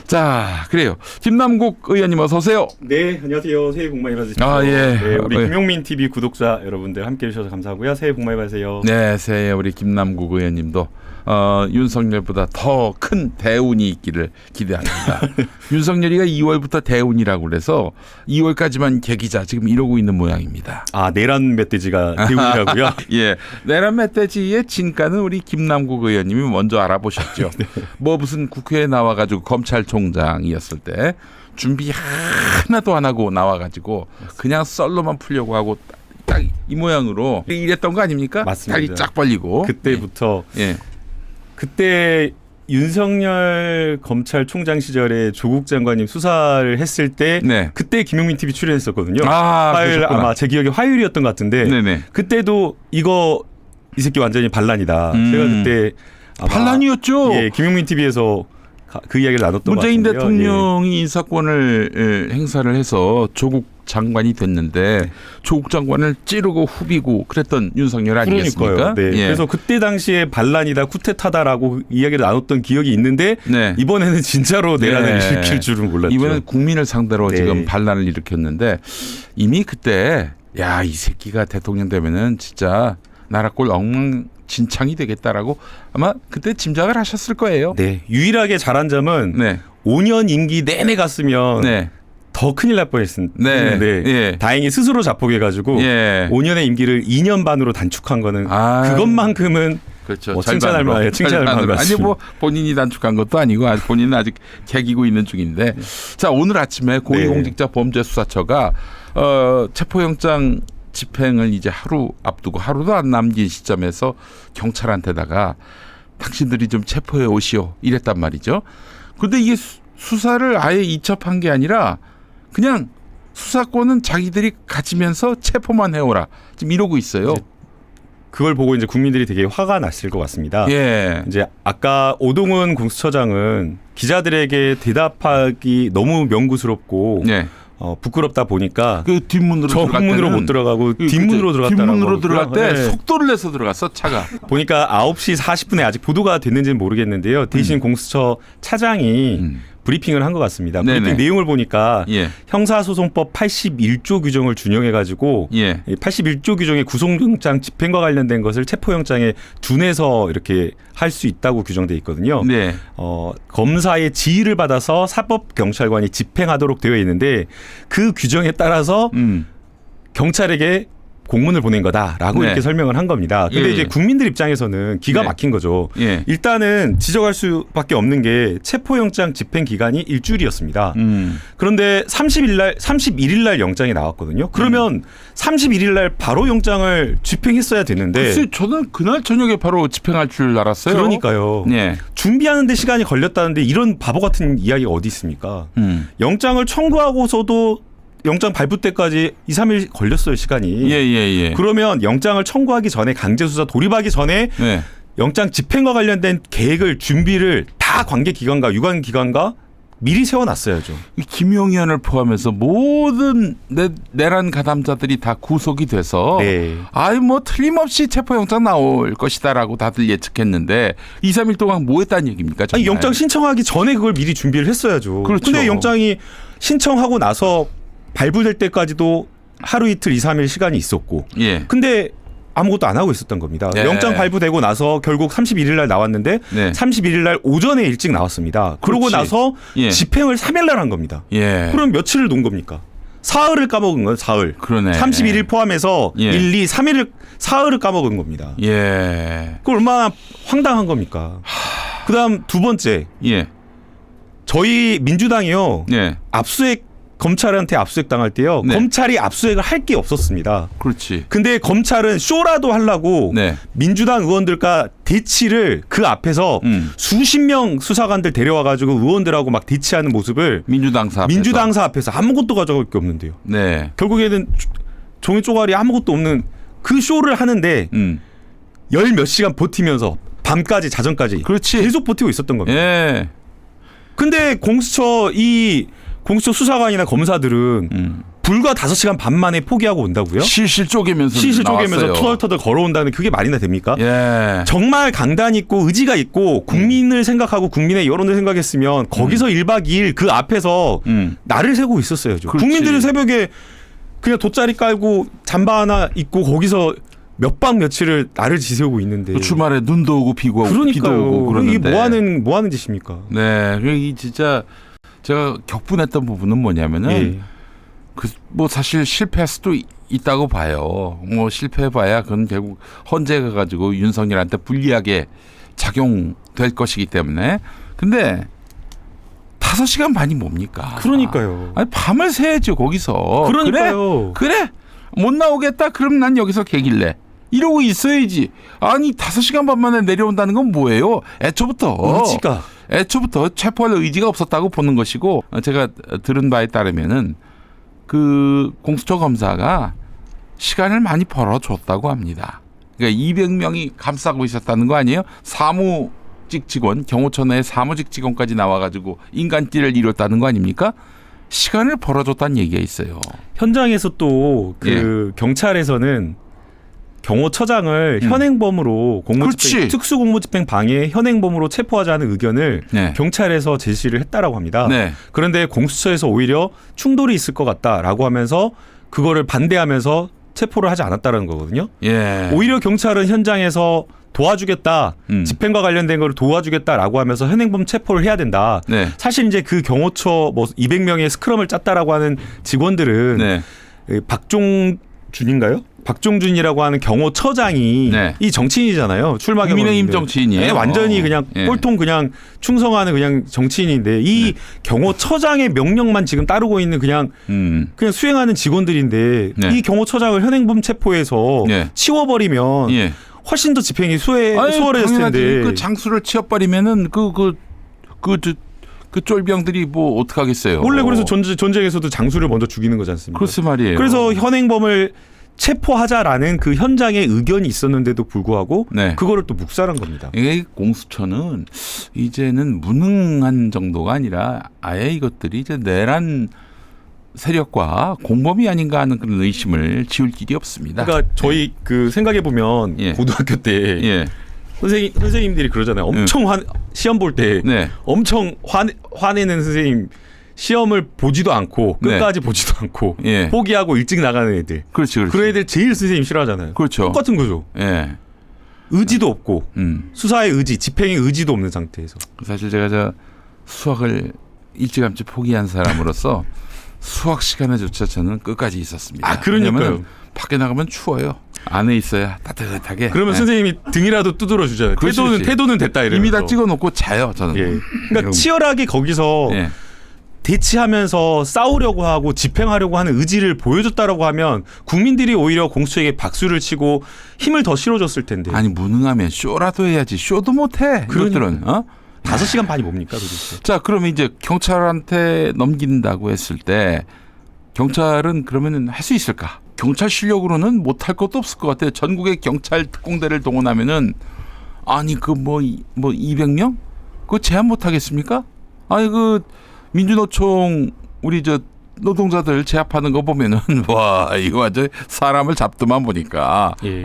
자, 그래요. 김남국 의원님 어서 오세요. 네, 안녕하세요. 새해 복 많이 받으십시오. 네, 우리 김용민 TV 구독자 여러분들 함께해 주셔서 감사하고요. 새해 복 많이 받으세요. 네, 새해 우리 김남국 의원님도 윤석열보다 더 큰 대운이 있기를 기대합니다. 윤석열이가 2월부터 대운이라고 그래서 2월까지만 계기자 지금 이러고 있는 모양입니다. 아, 내란 멧돼지가 대운이라고요? 예, 내란 멧돼지의 진가는 우리 김남국 의원님이 먼저 알아보셨죠. 네. 뭐 무슨 국회에 나와가지고 검찰총장이었을 때 준비 하나도 안 하고 나와가지고 그냥 썰로만 풀려고 하고 딱 이 모양으로 이랬던 거 아닙니까? 맞습니다. 다리 쫙 벌리고 그때부터 예. 그때 윤석열 검찰총장 시절에 조국 장관님 수사를 했을 때 네. 그때 김용민 TV 출연했었거든요. 화요일 그러셨구나. 아마 제 기억에 화요일이었던 것 같은데 네네. 그때도 이 새끼 완전히 반란이다. 제가 그때 아마 반란이었죠. 예, 김용민 TV에서 그 이야기를 나눴던 것 문재인 같은데요. 대통령이 예. 인사권을 행사를 해서 조국 장관이 됐는데 조국 장관을 찌르고 후비고 그랬던 윤석열 아니겠습니까? 네. 예. 그래서 그때 당시에 반란이다 쿠데타다라고 이야기를 나눴던 기억이 있는데 네. 이번에는 진짜로 내란을 일으킬 줄은 몰랐죠. 이번에는 국민을 상대로 네. 지금 반란을 일으켰는데 이미 그때 야, 이 새끼가 대통령 되면은 진짜 나라 꼴 엉망진창이 되겠다라고 아마 그때 짐작을 하셨을 거예요. 네. 유일하게 잘한 점은 네. 5년 임기 내내 갔으면 네. 더 큰일 날 뻔했습니다. 네. 예. 다행히 스스로 자폭해가지고 예. 5년의 임기를 2년 반으로 단축한 거는 아. 그것만큼은 그렇죠. 뭐 칭찬할 만해요. 칭찬할 만한 아니 뭐 본인이 단축한 것도 아니고 본인은 아직 개기고 있는 중인데 자, 오늘 아침에 고위공직자범죄수사처가 체포영장 집행을 이제 하루 앞두고 하루도 안 남긴 시점에서 경찰한테다가 당신들이 좀 체포해 오시오 이랬단 말이죠. 그런데 이게 수사를 아예 이첩한 게 아니라 그냥 수사권은 자기들이 가지면서 체포만 해오라 지금 이러고 있어요. 그걸 보고 이제 국민들이 되게 화가 났을 것 같습니다. 예. 이제 아까 오동훈 공수처장은 기자들에게 대답하기 너무 명구스럽고 네. 부끄럽다 보니까 그 뒷문으로 정문으로 못 들어가고 뒷문으로 들어갔다라고 뒷문으로 들어갈 때 네. 속도를 내서 들어갔어 차가. 보니까 9시 40분에 아직 보도가 됐는지는 모르겠는데요. 대신 공수처 차장이 브리핑을 한 것 같습니다. 네네. 브리핑 내용을 보니까 예. 형사소송법 81조 규정을 준용해가지고 예. 81조 규정의 구속영장 집행과 관련된 것을 체포영장에 둔해서 이렇게 할 수 있다고 규정돼 있거든요. 네. 검사의 지휘를 받아서 사법경찰관이 집행하도록 되어 있는데 그 규정에 따라서 경찰에게 공문을 보낸 거다라고 네. 이렇게 설명을 한 겁니다. 근데 예. 이제 국민들 입장에서는 기가 네. 막힌 거죠. 예. 일단은 지적할 수밖에 없는 게 체포영장 집행 기간이 일주일이었습니다. 그런데 31일 날 영장이 나왔거든요. 그러면 31일 날 바로 영장을 집행했어야 되는데 글쎄, 저는 그날 저녁에 바로 집행할 줄 알았어요. 그러니까요. 네. 준비하는데 시간이 걸렸다는데 이런 바보 같은 이야기가 어디 있습니까? 영장을 청구하고서도 영장 발부 때까지 2, 3일 걸렸어요, 시간이. 예. 그러면 영장을 청구하기 전에 강제수사 돌입하기 전에 네. 영장 집행과 관련된 계획을 준비를 다 관계기관과 유관기관과 미리 세워놨어야죠. 김용 의원을 포함해서 모든 내란 가담자들이 다 구속이 돼서 네. 아이 뭐 틀림없이 체포영장 나올 것이다라고 다들 예측했는데 2, 3일 동안 뭐 했다는 얘기입니까? 정말? 아니, 영장 신청하기 전에 그걸 미리 준비를 했어야죠. 그렇죠. 근데 영장이 신청하고 나서 발부될 때까지도 하루 이틀 2, 3일 시간이 있었고 예. 근데 아무것도 안 하고 있었던 겁니다. 네. 영장 발부되고 나서 결국 31일 날 나왔는데 네. 31일 날 오전에 일찍 나왔습니다. 그러고 그렇지. 나서 예. 집행을 3일 날 한 겁니다. 예. 그럼 며칠을 놓은 겁니까? 사흘을 까먹은 거예요. 사흘. 그러네. 31일 포함해서 예. 1, 2, 3일을 사흘을 까먹은 겁니다. 예. 그 얼마나 황당한 겁니까? 그다음 두 번째. 예. 저희 민주당이요. 예. 검찰한테 압수수색 당할 때요. 네. 검찰이 압수수색을 할 게 없었습니다. 그렇지. 근데 검찰은 쇼라도 하려고 네. 민주당 의원들과 대치를 그 앞에서 수십 명 수사관들 데려와가지고 의원들하고 막 대치하는 모습을 민주당사 앞에서 아무것도 가져갈 게 없는데요. 네. 결국에는 종이 쪼가리 아무것도 없는 그 쇼를 하는데 열 몇 시간 버티면서 밤까지 자정까지 그렇지. 계속 버티고 있었던 겁니다. 예. 근데 공수처 수사관이나 검사들은 불과 5시간 반 만에 포기하고 온다고요? 실실 쪼개면서 실실 쪼개면서 나왔어요. 투덜투덜 걸어온다는 그게 말이나 됩니까? 예. 정말 강단 있고 의지가 있고 국민을 생각하고 국민의 여론을 생각했으면 거기서 1박 2일 그 앞에서 날을 새고 있었어야죠. 그렇지. 국민들은 새벽에 그냥 돗자리 깔고 잠바 하나 입고 거기서 몇 박 며칠을 날을 지새우고 있는데 그 주말에 눈도 오고 비도 오고 그러니까요. 그러는데 이게 뭐 하는 짓입니까? 네, 이 진짜 제가 격분했던 부분은 뭐냐면은 예. 그 뭐 사실 실패할 수도 있다고 봐요. 뭐 실패해봐야 그건 결국 헌재가 가지고 윤석열한테 불리하게 작용될 것이기 때문에. 근데 5시간 반이 뭡니까? 그러니까요. 아니 밤을 새야죠 거기서. 그러니까요. 그래 못 나오겠다. 그럼 난 여기서 개길래. 이러고 있어야지. 아니 5시간 반 만에 내려온다는 건 뭐예요? 애초부터 체포할 의지가 없었다고 보는 것이고, 제가 들은 바에 따르면은 그 공수처 검사가 시간을 많이 벌어줬다고 합니다. 그러니까 200명이 감싸고 있었다는 거 아니에요? 사무직 직원, 경호처 내 사무직 직원까지 나와가지고 인간띠를 이뤘다는 거 아닙니까? 시간을 벌어줬다는 얘기가 있어요. 현장에서 또 그 경찰에서는 경호처장을 현행범으로 그렇지. 특수공무집행 방해 현행범으로 체포하자는 의견을 네. 경찰에서 제시를 했다라고 합니다. 네. 그런데 공수처에서 오히려 충돌이 있을 것 같다라고 하면서 그거를 반대하면서 체포를 하지 않았다는 거거든요. 예. 오히려 경찰은 현장에서 도와주겠다, 집행과 관련된 걸 도와주겠다라고 하면서 현행범 체포를 해야 된다. 네. 사실 이제 그 경호처 뭐 200명의 스크럼을 짰다라고 하는 직원들은 네. 박종준인가요? 박종준이라고 하는 경호처장이 네. 이 정치인이잖아요. 출마 국민의힘 경험인데. 정치인이에요. 네, 완전히 그냥 예. 꼴통 그냥 충성하는 그냥 정치인인데 이 경호처장의 명령만 지금 따르고 있는 그냥 수행하는 직원들인데 네. 이 경호처장을 현행범 체포해서 네. 치워버리면 예. 훨씬 더 집행이 아니, 수월했을 당연하지. 텐데 그 장수를 치워버리면은 그 쫄병들이 뭐 어떡하겠어요. 원래 그래서 전쟁에서도 장수를 먼저 죽이는 거지 않습니까? 그렇지 말이에요. 그래서 현행범을 체포하자라는 그 현장에 의견이 있었는데도 불구하고 네. 그거를 또 묵살한 겁니다. 이게 공수처는 이제는 무능한 정도가 아니라 아예 이것들이 이제 내란 세력과 공범이 아닌가 하는 그런 의심을 지울 길이 없습니다. 그러니까 저희 그 생각해 보면 예. 고등학교 때 예. 선생님들이 그러잖아요. 엄청 시험 볼 때 네. 엄청 화내는 선생님 시험을 보지도 않고 끝까지 보지도 않고 예. 포기하고 일찍 나가는 애들. 그렇지. 그 애들 제일 선생님 싫어하잖아요. 그렇죠. 똑같은 거죠. 예. 의지도 없고 수사의 의지, 집행의 의지도 없는 상태에서. 사실 제가 저 수학을 일찌감치 포기한 사람으로서 수학 시간에조차 저는 끝까지 있었습니다. 아, 그러니까요. 왜냐면 밖에 나가면 추워요. 안에 있어야 따뜻하게. 그러면 네. 선생님이 등이라도 두드려 주잖아요. 그렇지, 그렇지. 태도는 됐다 이러면서. 이미 다 찍어놓고 자요 저는. 예. 그러니까 치열하게 거기서 예. 대치하면서 싸우려고 하고 집행하려고 하는 의지를 보여줬다라고 하면 국민들이 오히려 공수처에게 박수를 치고 힘을 더 실어줬을 텐데. 아니 무능하면 쇼라도 해야지. 쇼도 못해. 이것들은. 5시간 반이 뭡니까 도대체. 자 그러면 이제 경찰한테 넘긴다고 했을 때 경찰은 그러면은 할 수 있을까? 경찰 실력으로는 못할 것도 없을 것 같아요. 전국의 경찰 특공대를 동원하면은 아니 그 뭐 200명? 그거 제한 못 하겠습니까? 아니 그 민주노총 우리 저 노동자들 제압하는 거 보면은 와 이거 완전 사람을 잡더만 보니까 예.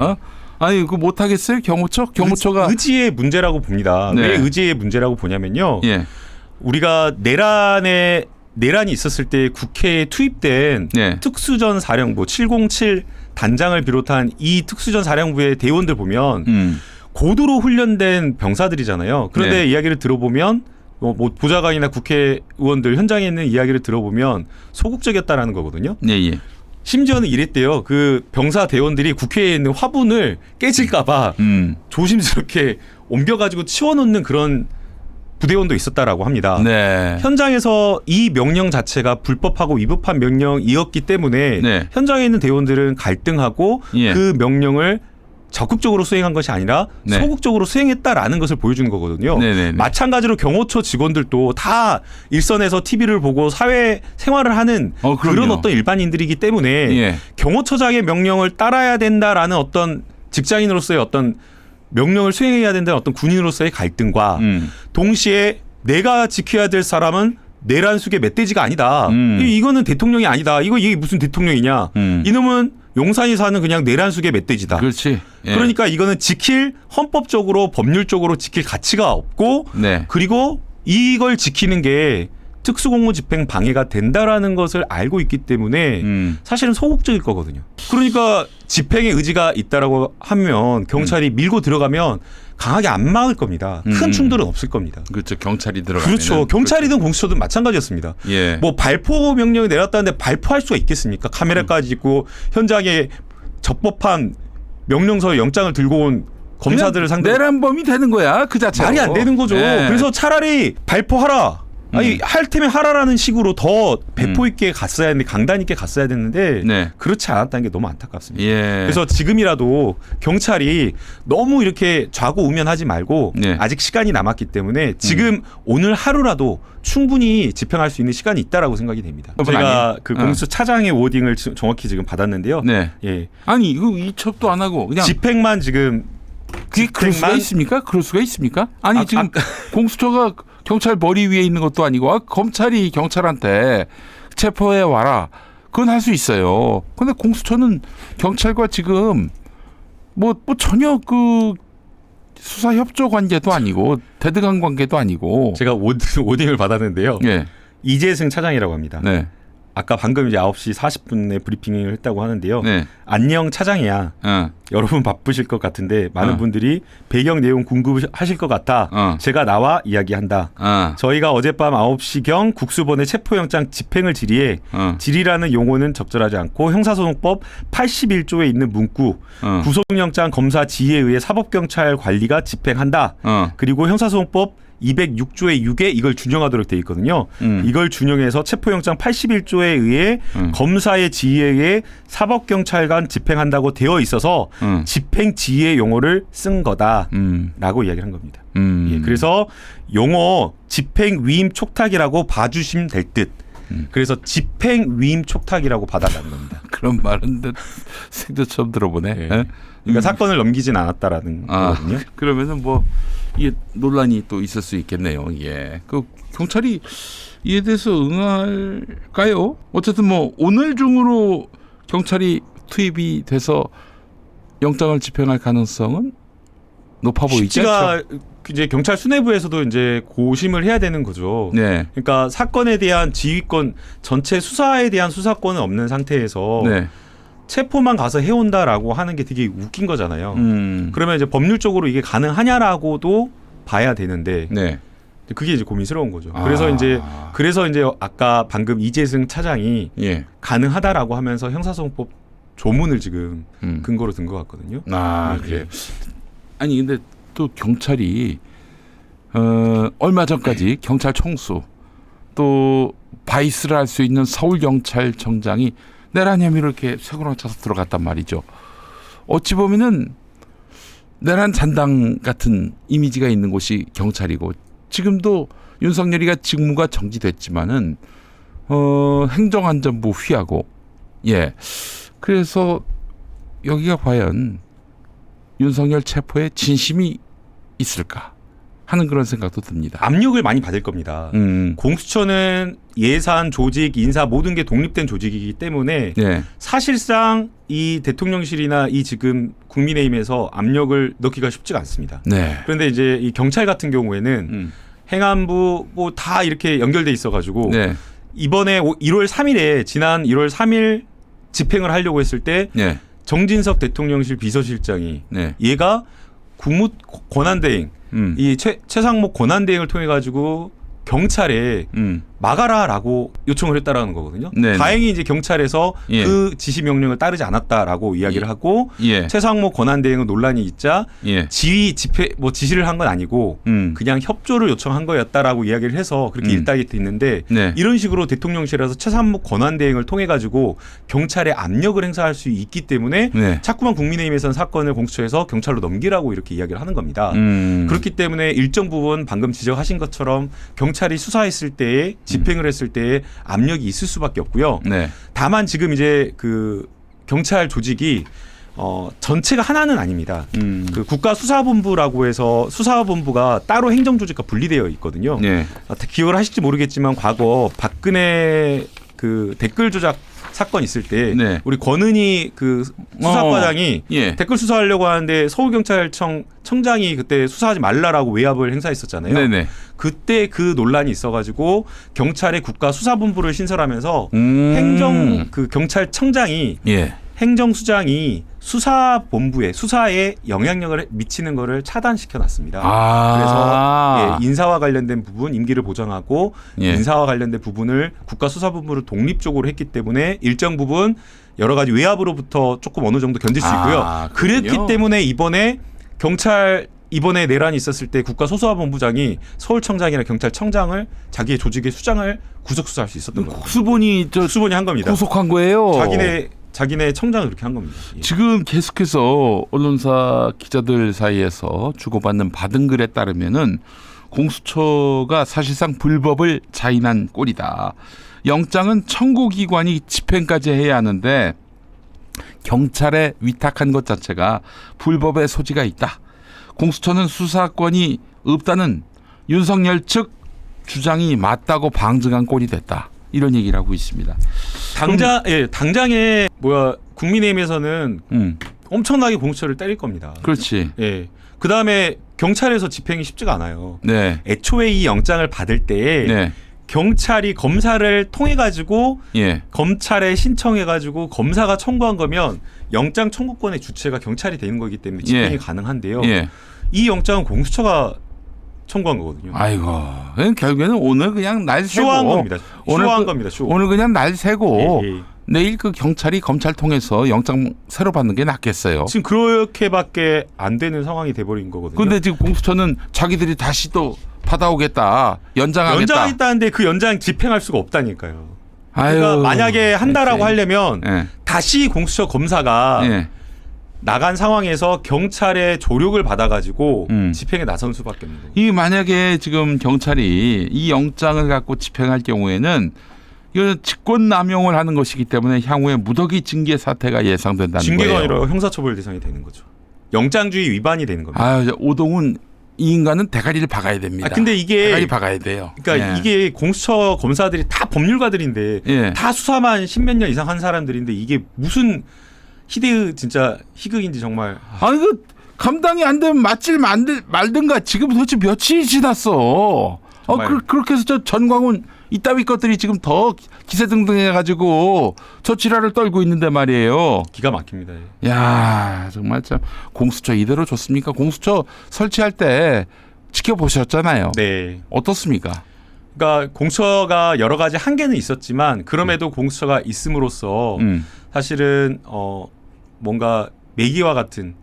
아니 그거 못 하겠어요? 경호처가 의지의 문제라고 봅니다. 네. 왜 의지의 문제라고 보냐면요. 예. 우리가 내란이 있었을 때 국회에 투입된 네. 특수전 사령부 707 단장을 비롯한 이 특수전 사령부의 대원들 보면 고도로 훈련된 병사들이잖아요. 그런데 네. 이야기를 들어보면 뭐 보좌관이나 국회의원들 현장에 있는 이야기를 들어보면 소극적이었다라는 거거든요. 예, 예. 심지어는 이랬대요. 그 병사 대원들이 국회에 있는 화분을 깨질까봐 조심스럽게 옮겨가지고 치워놓는 그런 부대원도 있었다라고 합니다. 네. 현장에서 이 명령 자체가 불법하고 위법한 명령이었기 때문에 네. 현장에 있는 대원들은 갈등하고 예. 그 명령을 적극적으로 수행한 것이 아니라 네. 소극적으로 수행했다라는 것을 보여주는 거거든요. 네네네. 마찬가지로 경호처 직원들도 다 일선에서 TV를 보고 사회 생활을 하는 그럼요. 그런 어떤 일반인들이기 때문에 예. 경호처장의 명령을 따라야 된다라는 어떤 직장인으로서의 어떤 명령을 수행해야 된다는 어떤 군인으로서의 갈등과 동시에 내가 지켜야 될 사람은 내란숙의 멧돼지가 아니다. 이거는 대통령이 아니다. 이게 무슨 대통령이냐. 이놈은 용산이 사는 그냥 내란숙의 멧돼지다. 그렇지. 예. 그러니까 이거는 지킬 헌법적으로 법률적으로 지킬 가치가 없고 네. 그리고 이걸 지키는 게 특수공무집행 방해가 된다라는 것을 알고 있기 때문에 사실은 소극적일 거거든요. 그러니까 집행의 의지가 있다라고 하면 경찰이 밀고 들어가면 강하게 안 막을 겁니다. 큰 충돌은 없을 겁니다. 그렇죠. 경찰이 들어가면 그렇죠. 경찰이든 공수처든 마찬가지였습니다. 예. 뭐 발포 명령이 내렸다는데 발포할 수가 있겠습니까? 카메라까지 있고 현장에 적법한 명령서 영장을 들고 온 검사들을 상대로 내란범이 되는 거야. 그 자체로. 말이 안 되는 거죠. 예. 그래서 차라리 발포하라. 아니 할 테면 하라라는 식으로 더 배포 있게 갔어야 했는데 강단 있게 갔어야 됐는데 네. 그렇지 않았다는 게 너무 안타깝습니다. 예. 그래서 지금이라도 경찰이 너무 이렇게 좌고우면하지 말고 네. 아직 시간이 남았기 때문에 지금 오늘 하루라도 충분히 집행할 수 있는 시간이 있다라고 생각이 됩니다. 제가 그 공수 차장의 워딩을 정확히 지금 받았는데요. 네. 예. 아니 이거 이첩도 안 하고 그냥 집행만 지금 그게 그럴 수가 있습니까? 그럴 수가 있습니까? 아니 지금 공수처가 경찰 머리 위에 있는 것도 아니고 검찰이 경찰한테 체포해 와라. 그건 할 수 있어요. 근데 공수처는 경찰과 지금 뭐 전혀 그 수사 협조 관계도 아니고 대등한 관계도 아니고. 제가 워딩을 받았는데요. 예. 이재승 차장이라고 합니다. 네. 아까 방금 이제 9시 40분에 브리핑을 했다고 하는데요. 네. 안녕 차장이야. 여러분 바쁘실 것 같은데 많은 분들이 배경 내용 궁금하실 것 같아. 제가 나와 이야기한다. 저희가 어젯밤 9시경 국수본에 체포영장 집행을 질의해 질의라는 용어는 적절하지 않고 형사소송법 81조에 있는 문구 구속영장 검사 지휘에 의해 사법경찰 관리가 집행한다. 그리고 형사소송법 206조의 6에 이걸 준용하도록 돼 있거든요. 이걸 준용해서 체포영장 81조에 의해 검사의 지휘에 의해 사법경찰관 집행한다고 되어 있어서 집행 지휘의 용어를 쓴 거다라고 이야기를 한 겁니다. 예, 그래서 용어 집행 위임 촉탁이라고 봐주시면 될 듯. 그래서 집행 위임 촉탁이라고 봐달라는 겁니다. 그런 말은 생전 처음 들어보네. 예. 그러니까 사건을 넘기진 않았다라는 거거든요. 그러면은 뭐 이게 논란이 또 있을 수 있겠네요. 예. 그 경찰이 이에 대해서 응할까요? 어쨌든 뭐 오늘 중으로 경찰이 투입이 돼서 영장을 집행할 가능성은 높아 보이죠. 쉽지가 이제 경찰 수뇌부에서도 이제 고심을 해야 되는 거죠. 네. 그러니까 사건에 대한 지휘권 전체 수사에 대한 수사권은 없는 상태에서 네. 체포만 가서 해온다라고 하는 게 되게 웃긴 거잖아요. 그러면 이제 법률적으로 이게 가능하냐라고도 봐야 되는데 네. 그게 이제 고민스러운 거죠. 그래서 이제 아까 방금 이재승 차장이 예. 가능하다라고 하면서 형사소송법 조문을 지금 근거로 든 것 같거든요. 그래. 아니 근데 또 경찰이 얼마 전까지 경찰 총수 또 바이스를 할 수 있는 서울경찰청장이 내란 혐의로 이렇게 세고랑 차서 들어갔단 말이죠. 어찌 보면은 내란 잔당 같은 이미지가 있는 곳이 경찰이고 지금도 윤석열이가 직무가 정지됐지만은 행정안전부 휘하고 예 그래서 여기가 과연 윤석열 체포에 진심이 있을까 하는 그런 생각도 듭니다. 압력을 많이 받을 겁니다. 공수처는 예산, 조직, 인사 모든 게 독립된 조직이기 때문에 네. 사실상 이 대통령실이나 이 지금 국민의힘에서 압력을 넣기가 쉽지가 않습니다. 네. 그런데 이제 이 경찰 같은 경우에는 행안부 뭐 다 이렇게 연결돼 있어가지고 네. 이번에 1월 3일에 지난 1월 3일 집행을 하려고 했을 때 네. 정진석 대통령실 비서실장이 네. 얘가 국무 권한대행 이 최상목 권한대행을 통해 가지고 경찰에 막아라라고 요청을 했다라는 거거든요. 네네. 다행히 이제 경찰에서 예. 그 지시 명령을 따르지 않았다라고 이야기를 하고 예. 최상목 권한대행은 논란이 있자 예. 지휘 집회 뭐 지시를 한 건 아니고 그냥 협조를 요청한 거였다라고 이야기를 해서 그렇게 일단이 됐는데 네. 이런 식으로 대통령실에서 최상목 권한대행을 통해 가지고 경찰에 압력을 행사할 수 있기 때문에 네. 자꾸만 국민의힘에서는 사건을 공수처에서 경찰로 넘기라고 이렇게 이야기를 하는 겁니다. 그렇기 때문에 일정 부분 방금 지적하신 것처럼 경찰이 수사했을 때에 집행을 했을 때에 압력이 있을 수밖에 없고요. 네. 다만 지금 이제 그 경찰 조직이 전체가 하나는 아닙니다. 그 국가수사본부라고 해서 수사본부가 따로 행정조직과 분리되어 있거든요. 네. 기억을 하실지 모르겠지만 과거 박근혜 그 댓글 조작 사건 있을 때 네. 우리 권은희 그 수사과장이 예. 댓글 수사하려고 하는데 서울경찰청 청장이 그때 수사하지 말라라고 외압을 행사했었잖아요. 네네. 그때 그 논란이 있어가지고 경찰의 국가수사본부를 신설하면서 경찰청장이 예. 행정수장이 수사본부에 수사에 영향력을 미치는 것을 차단시켜 놨습니다. 아. 그래서 인사와 관련된 부분 임기를 보장하고 예. 인사와 관련된 부분을 국가수사본부를 독립적으로 했기 때문에 일정 부분 여러 가지 외압으로부터 조금 어느 정도 견딜 수 있고요. 그랬기 때문에 이번에 내란이 있었을 때 국가수사본부장이 서울청장이나 경찰청장을 자기의 조직의 수장을 구속 수사할 수 있었던 거예요. 수본이 한 겁니다. 구속한 거예요. 자기네 청장을 그렇게 한 겁니다. 예. 지금 계속해서 언론사 기자들 사이에서 주고받는 받은 글에 따르면은 공수처가 사실상 불법을 자인한 꼴이다. 영장은 청구기관이 집행까지 해야 하는데 경찰에 위탁한 것 자체가 불법의 소지가 있다. 공수처는 수사권이 없다는 윤석열 측 주장이 맞다고 방증한 꼴이 됐다. 이런 얘기를 하고 있습니다. 당장에 국민의힘에서는 엄청나게 공수처를 때릴 겁니다. 그렇지. 예. 그 다음에 경찰에서 집행이 쉽지가 않아요. 네. 애초에 이 영장을 받을 때 네. 경찰이 검사를 통해 가지고 예. 검찰에 신청해 가지고 검사가 청구한 거면 영장 청구권의 주체가 경찰이 되는 거기 때문에 집행이 예. 가능한데요. 예. 이 영장은 공수처가 청구한 거거든요. 아이고, 결국에는 오늘 그냥 날 새고 쇼한 겁니다. 쇼한 겁니다. 쇼. 오늘 그냥 날 새고 예, 예. 내일 그 경찰이 검찰 통해서 영장 새로 받는 게 낫겠어요. 지금 그렇게밖에 안 되는 상황이 돼버린 거거든요. 그런데 지금 공수처는 자기들이 다시 또 받아오겠다, 연장하겠다. 연장하겠다는데 그 연장 집행할 수가 없다니까요. 아유, 그러니까 만약에 한다라고 그렇지. 하려면 예. 다시 공수처 검사가 예. 나간 상황에서 경찰의 조력을 받아가지고 집행에 나선 수밖에 없는 거예요. 이 만약에 지금 경찰이 이 영장을 갖고 집행할 경우에는 이건 직권 남용을 하는 것이기 때문에 향후에 무더기 징계 사태가 예상된다는 징계가 거예요. 아니라 형사처벌 대상이 되는 거죠. 영장주의 위반이 되는 겁니다. 아유, 오동훈 이 인간은 대가리를 박아야 됩니다. 근데 이게 대가리 박아야 돼요. 그러니까 예. 이게 공수처 검사들이 다 법률가들인데 예. 다 수사만 10몇 년 이상 한 사람들인데 이게 무슨 희대의 진짜 희극인지 정말. 아니 그 감당이 안 되면 맞질 말든가. 지금 도대체 며칠이 지났어. 그렇게 해서 저 전광훈 이따위 것들이 지금 더 기세등등해가지고 저 지랄을 떨고 있는데 말이에요. 기가 막힙니다. 예. 야, 정말 참 공수처 이대로 좋습니까? 공수처 설치할 때 지켜보셨잖아요. 네. 어떻습니까? 그러니까 공수처가 여러 가지 한계는 있었지만 그럼에도 공수처가 있음으로써 사실은 뭔가 매기와 같은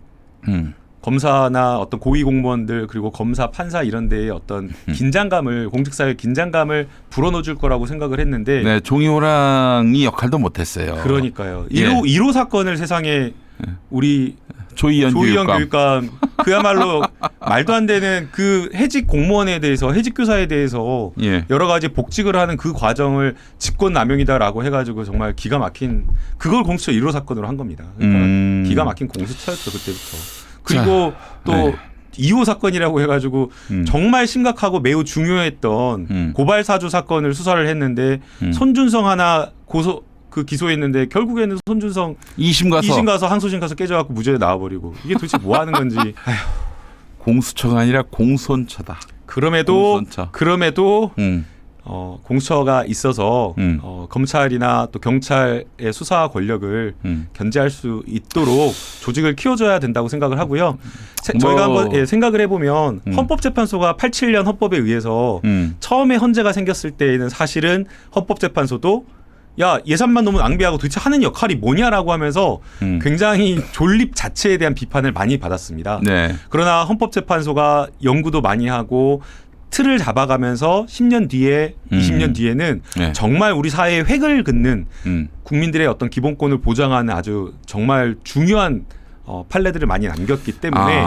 검사나 어떤 고위 공무원들 그리고 검사, 판사 이런 데에 어떤 긴장감을 공직사회 긴장감을 불어넣어줄 거라고 생각을 했는데 네, 종이호랑이 역할도 못했어요. 그러니까요. 예. 1호 사건을 세상에 우리 조희연 교육감 그야말로 말도 안 되는 그 해직 공무원에 대해서 해직 교사에 대해서 예. 여러 가지 복직을 하는 그 과정을 직권남용이다라고 해가지고 정말 기가 막힌 그걸 공수처 1호 사건으로 한 겁니다. 그러니까 기가 막힌 공수처였죠 그때부터. 그리고 또 네. 2호 사건이라고 해가지고 정말 심각하고 매우 중요했던 고발 사주 사건을 수사를 했는데 손준성 하나 기소했는데 결국에는 손준성 2심 가서 항소심 가서 깨져갖고 무죄에 나와버리고 이게 도대체 뭐 하는 건지. 공수처가 아니라 공손처다. 그럼에도 공수처가 있어서 검찰이나 또 경찰의 수사 권력을 견제할 수 있도록 조직을 키워줘야 된다고 생각을 하고요. 저희가 한번 생각을 해보면 헌법재판소가 87년 헌법에 의해서 처음에 헌재가 생겼을 때에는 사실은 헌법재판소도 야 예산만 너무 낭비하고 도대체 하는 역할이 뭐냐라고 하면서 굉장히 존립 자체에 대한 비판을 많이 받았습니다. 네. 그러나 헌법재판소가 연구도 많이 하고 틀을 잡아가면서 10년 뒤에 20년 뒤에는 네. 정말 우리 사회의 획을 긋는 국민들의 어떤 기본권을 보장하는 아주 정말 중요한 판례들을 많이 남겼기 때문에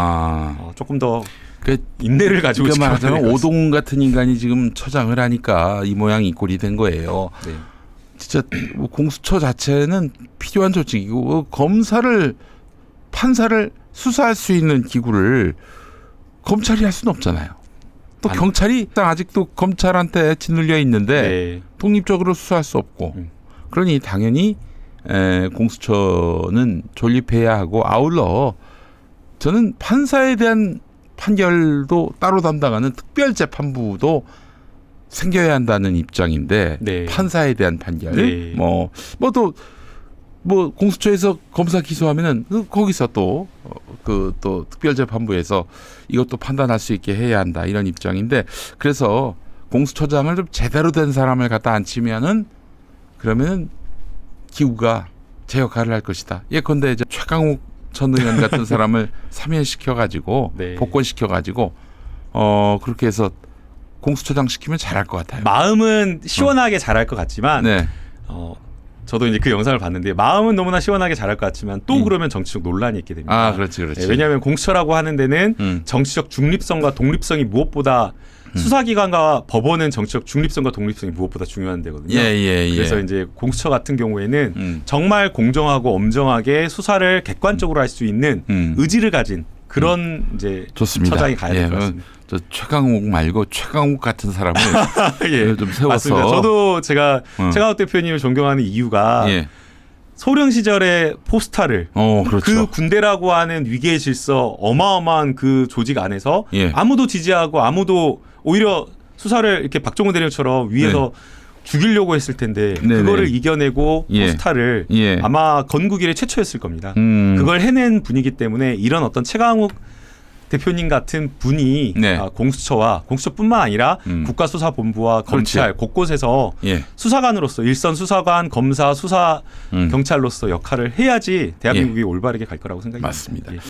조금 더 인내를 가지고 말하자면 오동훈 같은 인간이 지금 처장을 하니까 이 모양 이 꼴이 된 거예요. 네. 진짜 공수처 자체는 필요한 조직이고 검사를 판사를 수사할 수 있는 기구를 검찰이 할 수는 없잖아요. 또 경찰이 아직도 검찰한테 짓눌려 있는데 네. 독립적으로 수사할 수 없고 그러니 당연히 공수처는 존립해야 하고 아울러 저는 판사에 대한 판결도 따로 담당하는 특별재판부도 생겨야 한다는 입장인데 네. 판사에 대한 판결 네. 뭐 공수처에서 검사 기소하면은 거기서 또 또 특별재판부에서 이것도 판단할 수 있게 해야 한다 이런 입장인데 그래서 공수처장을 좀 제대로 된 사람을 갖다 앉히면은 그러면은 기구가 제 역할을 할 것이다. 예컨대 이제 최강욱 전 의원 같은 사람을 사면시켜 가지고 네. 복권시켜 가지고 그렇게 해서 공수처장 시키면 잘할 것 같아요. 마음은 시원하게 잘할 것 같지만 네. 저도 이제 그 영상을 봤는데 마음은 너무나 시원하게 잘할 것 같지만 또 그러면 정치적 논란이 있게 됩니다. 아, 그렇지. 네, 왜냐하면 공수처라고 하는 데는 음. 정치적 중립성과 독립성이 무엇보다 수사기관과 법원은 정치적 중립성과 독립성이 무엇보다 중요한 데거든요. 예. 그래서 이제 공수처 같은 경우에는 정말 공정하고 엄정하게 수사를 객관적으로 할 수 있는 의지를 가진 그런 이제 좋습니다. 처장이 가야 될 것 같습니다. 저 최강욱 말고 최강욱 같은 사람을 예, 좀 세워서 맞습니다. 저도 제가 최강욱 대표님을 존경하는 이유가 예. 소련 시절의 포스타를 그렇죠. 그 군대라고 하는 위계의 질서 어마어마한 그 조직 안에서 예. 아무도 지지하고 아무도 오히려 수사를 이렇게 박정훈 대령처럼 위에서 죽이려고 했을 텐데 네네. 그거를 이겨내고 예. 포스타를 예. 아마 건국 이래 최초였을 겁니다. 음. 그걸 해낸 분이기 때문에 이런 어떤 최강욱 대표님 같은 분이 네. 공수처와 공수처뿐만 아니라 국가수사본부와 검찰 곳곳에서 예. 수사관으로서 일선 수사관, 검사, 수사 경찰로서 역할을 해야지 대한민국이 올바르게 갈 거라고 생각합니다. 맞습니다. 예.